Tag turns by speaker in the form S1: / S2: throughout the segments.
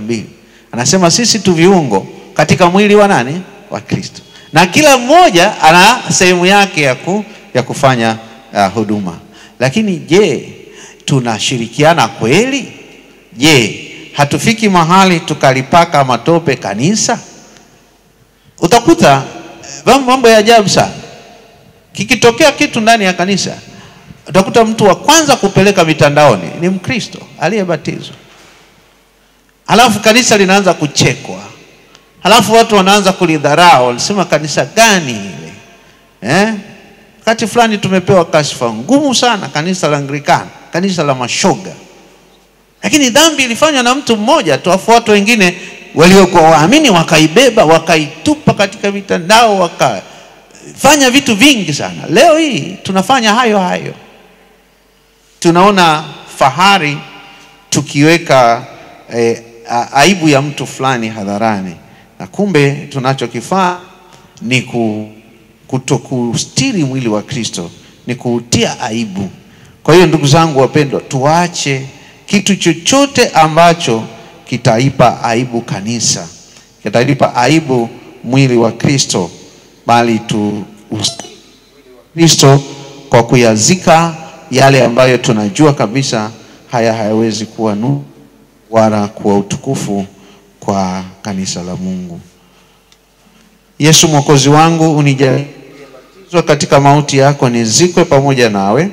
S1: 2. Anasema sisi tu viungo katika mwili wa nani? Wa Kristo. Na kila mmoja ana sehemu yake ya kufanya huduma. Lakini je, tunashirikiana kweli? Je, hatufiki mahali tukalipaka matope kanisa? Utakuta mambo ya ajabu sana. Kikitokea kitu ndani ya kanisa, utakuta mtu wa kwanza kupeleka mitandaoni ni Mkristo aliyebatizwa. Halafu kanisa linaanza kuchekwa. Halafu watu wanaanza kulidharau, wanasema kanisa gani hili? Wakati fulani tumepewa kashfa ngumu sana, kanisa la Anglikana, kanisa la mashoga. Lakini dhambi ilifanywa na mtu mmoja tu, afu watu wengine waliokuwa waamini wakaibeba, wakaitupa katika mitandao, wakafanya vitu vingi sana. Leo hii tunafanya hayo. Tunaona fahari tukiweka aibu ya mtu fulani hadharani, na kumbe tunachokifanya ni kutokustiri mwili wa Kristo, ni kuutia aibu. Kwa hiyo ndugu zangu wapendwa, tuache kitu chochote ambacho kitaipa aibu kanisa, kitaipa aibu mwili wa Kristo, bali Kristo kwa kuyazika yale ambayo tunajua kabisa hayawezi kuwa nuru wala kuwa utukufu kwa kanisa la Mungu. Yesu Mwokozi wangu, unijalie katika mauti yako nizikwe pamoja nawe,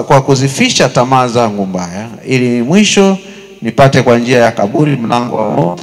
S1: kwa kuzifisha tamaa zangu mbaya, ili mwisho nipate kwa njia ya kaburi mlango wa moto